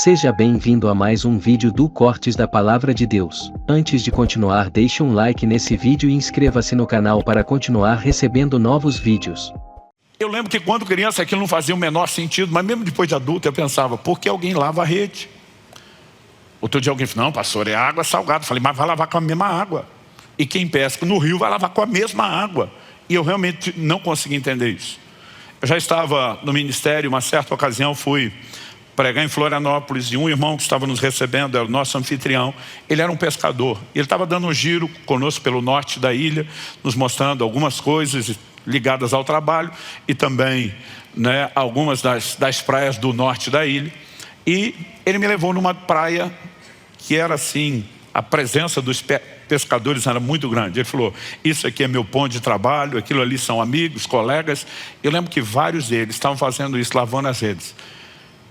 Seja bem-vindo a mais um vídeo do Cortes da Palavra de Deus. Antes de continuar, deixe um like nesse vídeo e inscreva-se no canal para continuar recebendo novos vídeos. Eu lembro que quando criança aquilo não fazia o menor sentido, mas mesmo depois de adulto eu pensava, por que alguém lava a rede? Outro dia alguém falou, não pastor, é água salgada. Eu falei, mas vai lavar com a mesma água. E quem pesca no rio vai lavar com a mesma água. E eu realmente não consegui entender isso. Eu já estava no ministério, uma certa ocasião fui pregar em Florianópolis e um irmão que estava nos recebendo, era o nosso anfitrião, ele era um pescador. Ele estava dando um giro conosco pelo norte da ilha, nos mostrando algumas coisas ligadas ao trabalho e também algumas das praias do norte da ilha. E ele me levou numa praia que era assim, a presença dos pescadores era muito grande. Ele falou, isso aqui é meu ponto de trabalho, aquilo ali são amigos, colegas. Eu lembro que vários deles estavam fazendo isso, lavando as redes.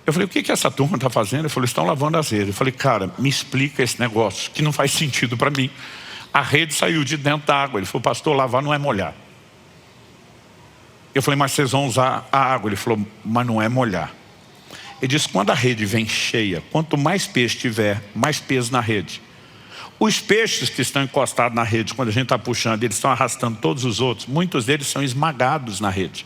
Eu falei, o que essa turma está fazendo? Ele falou, estão lavando as redes. Eu falei, cara, me explica esse negócio, que não faz sentido para mim. A rede saiu de dentro da água. Ele falou, pastor, lavar não é molhar. Eu falei, mas vocês vão usar a água. Ele falou, mas não é molhar. Ele disse, quando a rede vem cheia, quanto mais peixe tiver, mais peso na rede. Os peixes que estão encostados na rede, quando a gente está puxando, eles estão arrastando todos os outros, muitos deles são esmagados na rede.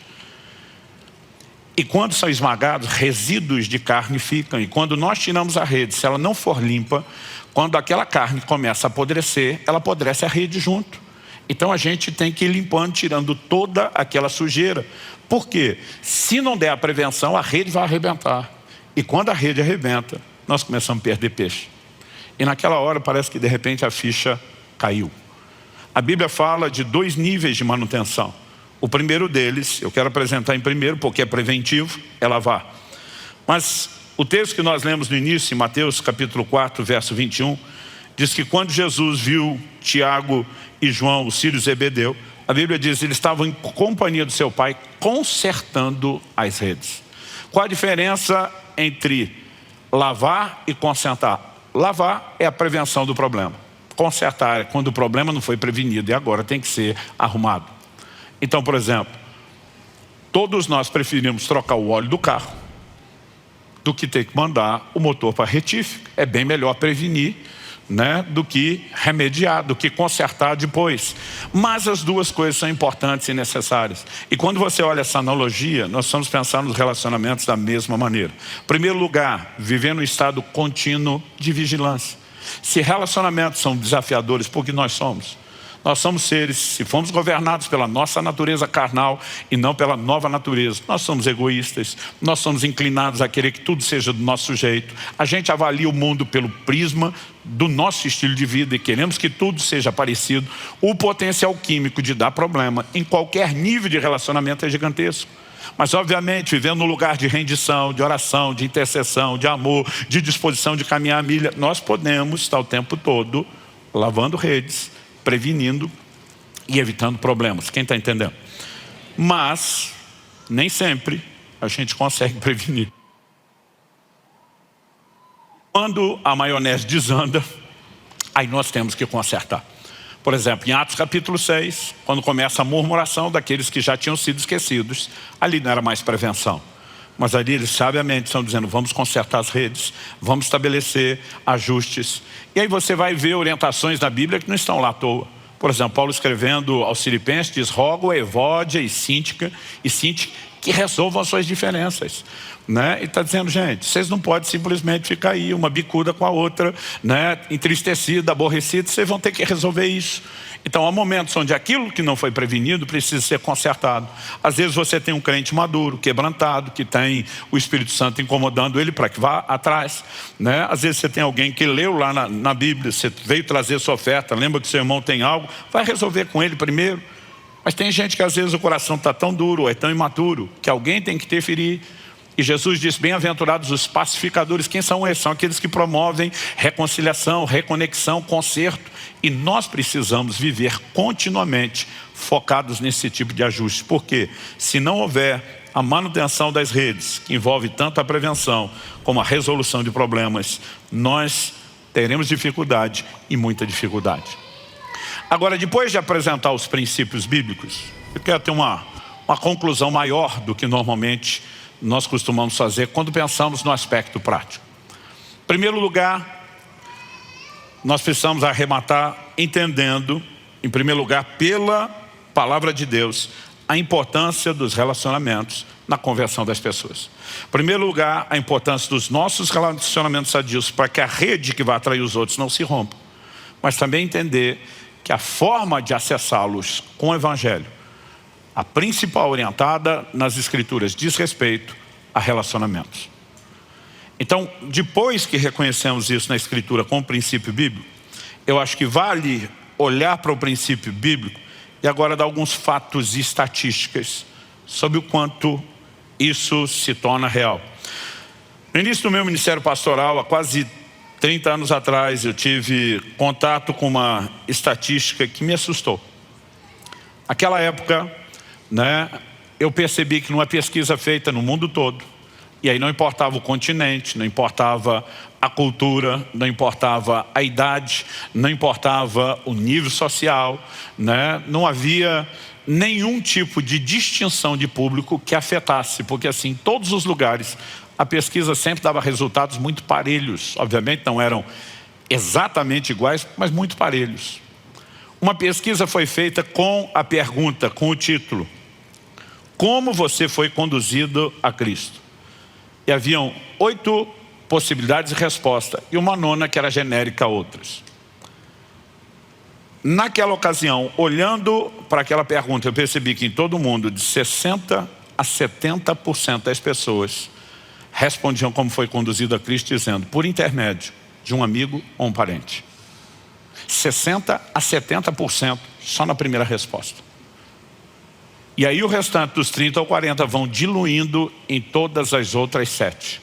E quando são esmagados, resíduos de carne ficam. E quando nós tiramos a rede, se ela não for limpa, quando aquela carne começa a apodrecer, ela apodrece a rede junto. Então a gente tem que ir limpando, tirando toda aquela sujeira. Por quê? Se não der a prevenção, a rede vai arrebentar. E quando a rede arrebenta, nós começamos a perder peixe. E naquela hora parece que de repente a ficha caiu. A Bíblia fala de 2 níveis de manutenção. O primeiro deles, eu quero apresentar em primeiro, porque é preventivo, é lavar. Mas o texto que nós lemos no início, em Mateus capítulo 4, verso 21, diz que quando Jesus viu Tiago e João, os filhos de Zebedeu, a Bíblia diz que eles estavam em companhia do seu pai, consertando as redes. Qual a diferença entre lavar e consertar? Lavar é a prevenção do problema. Consertar é quando o problema não foi prevenido e agora tem que ser arrumado. Então, por exemplo, todos nós preferimos trocar o óleo do carro do que ter que mandar o motor para retífica. É bem melhor prevenir, do que remediar, do que consertar depois. Mas as duas coisas são importantes e necessárias. E quando você olha essa analogia, nós vamos pensar nos relacionamentos da mesma maneira. Em primeiro lugar, viver no estado contínuo de vigilância. Se relacionamentos são desafiadores, porque nós somos seres, se fomos governados pela nossa natureza carnal e não pela nova natureza, nós somos egoístas, nós somos inclinados a querer que tudo seja do nosso jeito. A gente avalia o mundo pelo prisma do nosso estilo de vida e queremos que tudo seja parecido. O potencial químico de dar problema em qualquer nível de relacionamento é gigantesco. Mas obviamente, vivendo num lugar de rendição, de oração, de intercessão, de amor, de disposição de caminhar a milha, nós podemos estar o tempo todo lavando redes, prevenindo e evitando problemas. Quem está entendendo? Mas nem sempre a gente consegue prevenir. Quando a maionese desanda, aí nós temos que consertar. Por exemplo, em Atos capítulo 6, quando começa a murmuração daqueles que já tinham sido esquecidos, ali não era mais prevenção. Mas ali eles sabiamente estão dizendo, vamos consertar as redes, vamos estabelecer ajustes. E aí você vai ver orientações na Bíblia que não estão lá à toa. Por exemplo, Paulo escrevendo aos Filipenses diz, rogo a Evódia e Síntica que resolvam as suas diferenças. E está dizendo, gente, vocês não podem simplesmente ficar aí, uma bicuda com a outra, entristecida, aborrecida, vocês vão ter que resolver isso. Então há momentos onde aquilo que não foi prevenido precisa ser consertado. Às vezes você tem um crente maduro, quebrantado, que tem o Espírito Santo incomodando ele para que vá atrás. Às vezes você tem alguém que leu lá na Bíblia, você veio trazer sua oferta, lembra que seu irmão tem algo, vai resolver com ele primeiro. Mas tem gente que às vezes o coração está tão duro, é tão imaturo, que alguém tem que interferir. E Jesus disse, bem-aventurados os pacificadores. Quem são eles? São aqueles que promovem reconciliação, reconexão, conserto. E nós precisamos viver continuamente focados nesse tipo de ajuste. Porque se não houver a manutenção das redes, que envolve tanto a prevenção como a resolução de problemas, nós teremos dificuldade e muita dificuldade. Agora, depois de apresentar os princípios bíblicos, eu quero ter uma conclusão maior do que normalmente nós costumamos fazer quando pensamos no aspecto prático. primeiro lugar, nós precisamos arrematar entendendo, em primeiro lugar, pela palavra de Deus, a importância dos relacionamentos na conversão das pessoas. Em primeiro lugar, a importância dos nossos relacionamentos sadios para que a rede que vai atrair os outros não se rompa. Mas também entender que a forma de acessá-los com o Evangelho, a principal orientada nas Escrituras, diz respeito a relacionamentos. Então, depois que reconhecemos isso na Escritura como princípio bíblico, eu acho que vale olhar para o princípio bíblico e agora dar alguns fatos e estatísticas sobre o quanto isso se torna real. No início do meu ministério pastoral, há quase 30 anos atrás, eu tive contato com uma estatística que me assustou. Naquela época, eu percebi que numa pesquisa feita no mundo todo, e aí não importava o continente, não importava a cultura, não importava a idade, não importava o nível social, não havia nenhum tipo de distinção de público que afetasse, porque assim, em todos os lugares, a pesquisa sempre dava resultados muito parelhos. Obviamente não eram exatamente iguais, mas muito parelhos. Uma pesquisa foi feita com a pergunta, com o título: como você foi conduzido a Cristo? E haviam 8 possibilidades de resposta e uma 9ª que era genérica a outras. Naquela ocasião, olhando para aquela pergunta, eu percebi que em todo mundo, de 60% a 70% das pessoas respondiam como foi conduzido a Cristo, dizendo, por intermédio de um amigo ou um parente. 60% a 70% só na primeira resposta. E aí o restante dos 30% ou 40% vão diluindo em todas as outras 7.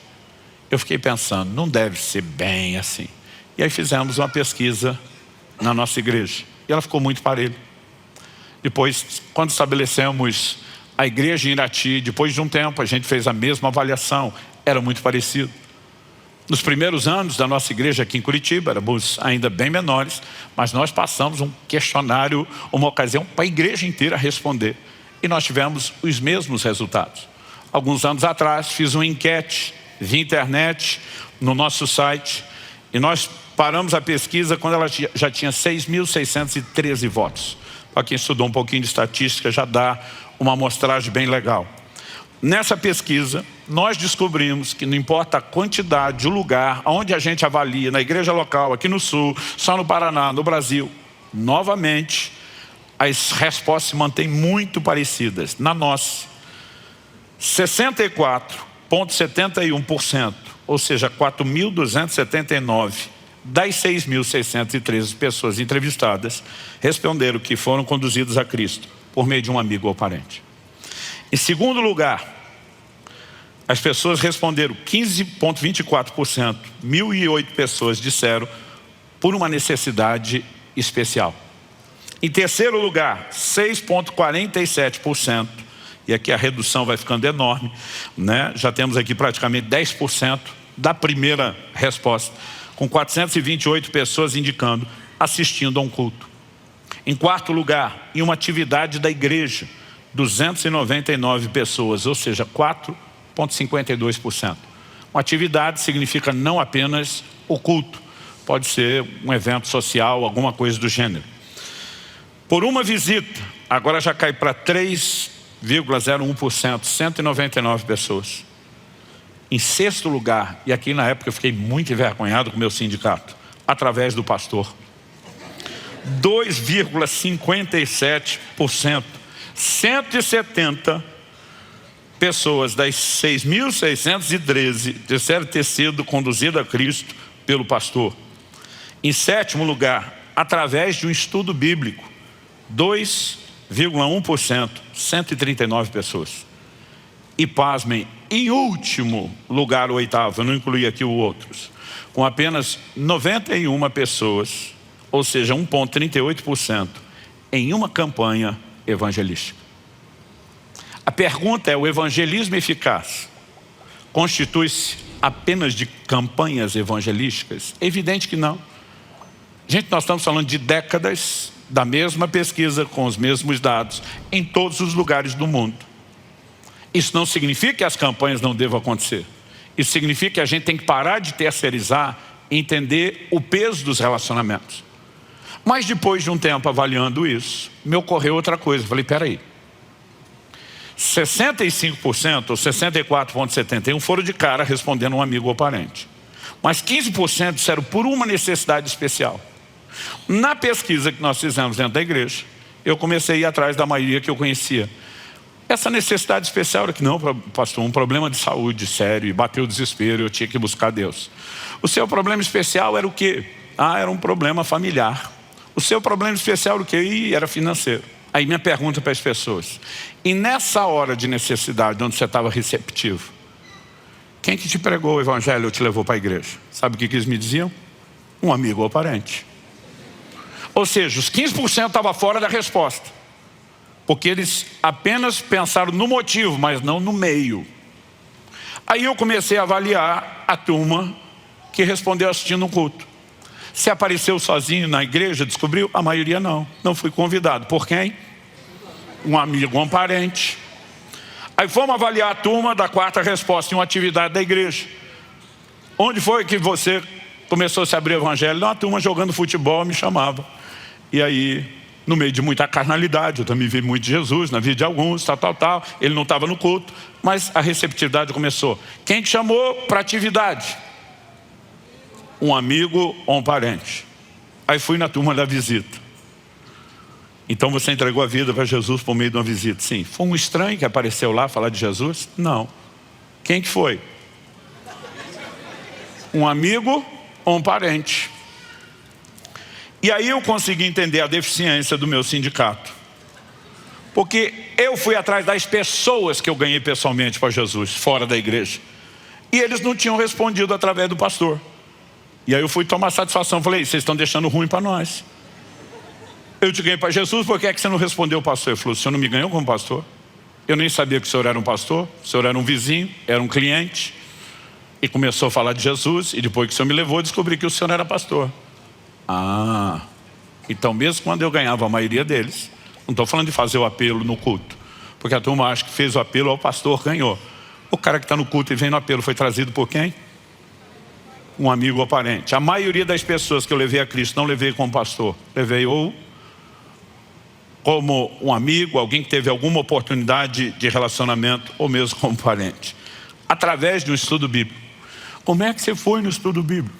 Eu fiquei pensando, não deve ser bem assim. E aí fizemos uma pesquisa na nossa igreja. E ela ficou muito parelha. Depois, quando estabelecemos a igreja em Irati, depois de um tempo, a gente fez a mesma avaliação. Era muito parecido. Nos primeiros anos da nossa igreja aqui em Curitiba, éramos ainda bem menores, mas nós passamos um questionário, uma ocasião para a igreja inteira responder. E nós tivemos os mesmos resultados. Alguns anos atrás, fiz uma enquete via internet no nosso site e nós paramos a pesquisa quando ela já tinha 6.613 votos. Para quem estudou um pouquinho de estatística, já dá uma amostragem bem legal. Nessa pesquisa, nós descobrimos que não importa a quantidade, o lugar, onde a gente avalia, na igreja local, aqui no Sul, só no Paraná, no Brasil, novamente, as respostas se mantêm muito parecidas. Na nossa, 64,71%, ou seja, 4.279 das 6.613 pessoas entrevistadas responderam que foram conduzidos a Cristo por meio de um amigo ou parente. Em segundo lugar, as pessoas responderam 15,24%, 1.008 pessoas disseram por uma necessidade especial. Em terceiro lugar, 6,47%, e aqui a redução vai ficando enorme, já temos aqui praticamente 10% da primeira resposta, com 428 pessoas indicando assistindo a um culto. Em quarto lugar, em uma atividade da igreja, 299 pessoas, ou seja, 4,52%. Uma atividade significa não apenas o culto, pode ser um evento social, alguma coisa do gênero. Por uma visita, agora já cai para 3,01%, 199 pessoas. Em sexto lugar, e aqui na época eu fiquei muito envergonhado com o meu sindicato, através do pastor, 2,57%, 170 pessoas das 6.613 disseram ter sido conduzidas a Cristo pelo pastor. Em sétimo lugar, através de um estudo bíblico, 2,1%, 139 pessoas. E pasmem, em último lugar, o oitavo, eu não incluí aqui os outros, com apenas 91 pessoas, ou seja, 1,38%, em uma campanha evangelística. A pergunta é, o evangelismo eficaz constitui-se apenas de campanhas evangelísticas? É evidente que não. Gente, nós estamos falando de décadas da mesma pesquisa, com os mesmos dados, em todos os lugares do mundo. Isso não significa que as campanhas não devam acontecer. Isso significa que a gente tem que parar de terceirizar e entender o peso dos relacionamentos. Mas depois de um tempo avaliando isso, me ocorreu outra coisa. Falei, peraí, 65% ou 64,71% foram de cara respondendo um amigo ou parente. Mas 15% disseram por uma necessidade especial. Na pesquisa que nós fizemos dentro da igreja, eu comecei a ir atrás da maioria que eu conhecia. Essa necessidade especial era que não, pastor, um problema de saúde sério, e bateu o desespero, eu tinha que buscar Deus. O seu problema especial era o quê? Era um problema familiar. O seu problema especial era o quê? Era financeiro. Aí minha pergunta para as pessoas, e nessa hora de necessidade, onde você estava receptivo, quem que te pregou o evangelho ou te levou para a igreja? Sabe o que eles me diziam? Um amigo ou parente. Ou seja, os 15% estavam fora da resposta. Porque eles apenas pensaram no motivo, mas não no meio. Aí eu comecei a avaliar a turma que respondeu assistindo um culto. Se apareceu sozinho na igreja, descobriu? A maioria não. Não fui convidado. Por quem? Um amigo ou um parente. Aí fomos avaliar a turma da quarta resposta em uma atividade da igreja. Onde foi que você começou a se abrir o evangelho? Não, a turma jogando futebol me chamava. E aí, no meio de muita carnalidade, eu também vi muito de Jesus, na vida de alguns, tal. Ele não estava no culto, mas a receptividade começou. Quem te chamou para atividade? Um amigo ou um parente. Aí fui na turma da visita. Então você entregou a vida para Jesus por meio de uma visita? Sim. Foi um estranho que apareceu lá falar de Jesus? Não. Quem que foi? Um amigo ou um parente. E aí eu consegui entender a deficiência do meu sindicato. Porque eu fui atrás das pessoas que eu ganhei pessoalmente para Jesus, fora da igreja. E eles não tinham respondido através do pastor. E aí eu fui tomar satisfação, falei, vocês estão deixando ruim para nós. Eu te ganhei para Jesus, por que é que você não respondeu, pastor? Ele falou, o senhor não me ganhou como pastor? Eu nem sabia que o senhor era um pastor, o senhor era um vizinho, era um cliente. E começou a falar de Jesus, e depois que o senhor me levou, eu descobri que o senhor era pastor. Então mesmo quando eu ganhava a maioria deles, não estou falando de fazer o apelo no culto, porque a turma acha que fez o apelo ao pastor, ganhou. O cara que está no culto e vem no apelo foi trazido por quem? Um amigo ou parente. A maioria das pessoas que eu levei a Cristo não levei como pastor, levei ou como um amigo, alguém que teve alguma oportunidade de relacionamento, ou mesmo como parente, através de um estudo bíblico. Como é que você foi no estudo bíblico?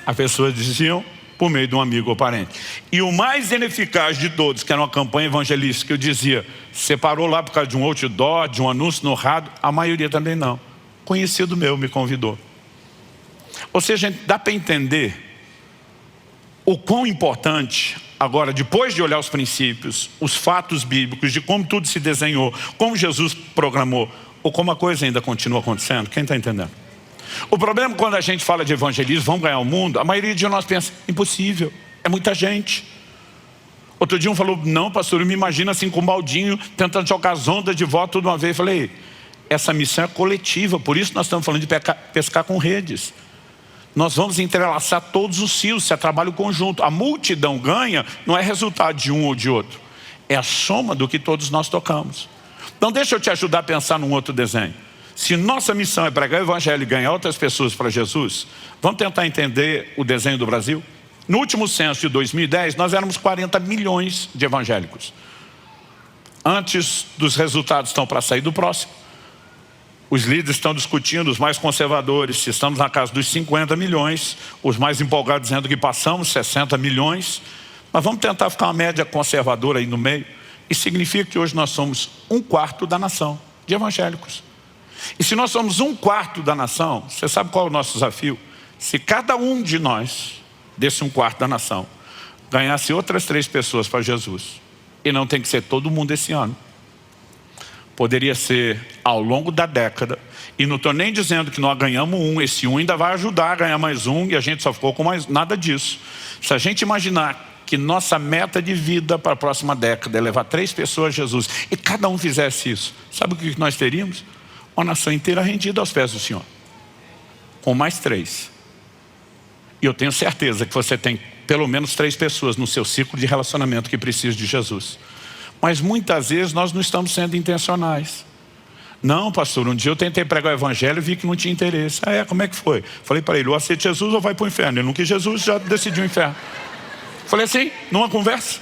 As pessoas diziam por meio de um amigo ou parente. E o mais ineficaz de todos, que era uma campanha evangelística, eu dizia, você parou lá por causa de um outdoor, de um anúncio no rádio? A maioria também não. Conhecido meu me convidou. Ou seja, dá para entender o quão importante, agora, depois de olhar os princípios, os fatos bíblicos, de como tudo se desenhou, como Jesus programou, ou como a coisa ainda continua acontecendo. Quem está entendendo? O problema quando a gente fala de evangelismo, vamos ganhar o mundo, a maioria de nós pensa, impossível, é muita gente. Outro dia um falou, não pastor, eu me imagino assim com um baldinho, tentando jogar as ondas de volta tudo uma vez. Eu falei, essa missão é coletiva, por isso nós estamos falando de pescar com redes. Nós vamos entrelaçar todos os fios, se é trabalho conjunto. A multidão ganha, não é resultado de um ou de outro, é a soma do que todos nós tocamos. Então deixa eu te ajudar a pensar num outro desenho. Se nossa missão é pregar o evangelho e ganhar outras pessoas para Jesus, vamos tentar entender o desenho do Brasil? No último censo de 2010, nós éramos 40 milhões de evangélicos. Antes dos resultados estão para sair do próximo. Os líderes estão discutindo, os mais conservadores, se estamos na casa dos 50 milhões, os mais empolgados dizendo que passamos 60 milhões. Mas vamos tentar ficar uma média conservadora aí no meio. Isso significa que hoje nós somos 1/4 da nação de evangélicos. E se nós somos 1/4 da nação, você sabe qual é o nosso desafio? Se cada um de nós, desse 1/4 da nação, ganhasse outras 3 pessoas para Jesus, e não tem que ser todo mundo esse ano, poderia ser ao longo da década, e não estou nem dizendo que nós ganhamos um, esse um ainda vai ajudar a ganhar mais um, e a gente só ficou com mais nada disso. Se a gente imaginar que nossa meta de vida para a próxima década é levar 3 pessoas a Jesus, e cada um fizesse isso, sabe o que nós teríamos? Uma nação inteira rendida aos pés do Senhor, com mais 3. E eu tenho certeza que você tem pelo menos 3 pessoas no seu ciclo de relacionamento que precisam de Jesus. Mas muitas vezes nós não estamos sendo intencionais. Não, pastor, um dia eu tentei pregar o evangelho e vi que não tinha interesse. Como é que foi? Falei para ele, ou aceita Jesus ou vai para o inferno. Ele não quis Jesus, já decidiu o inferno. Falei assim, numa conversa.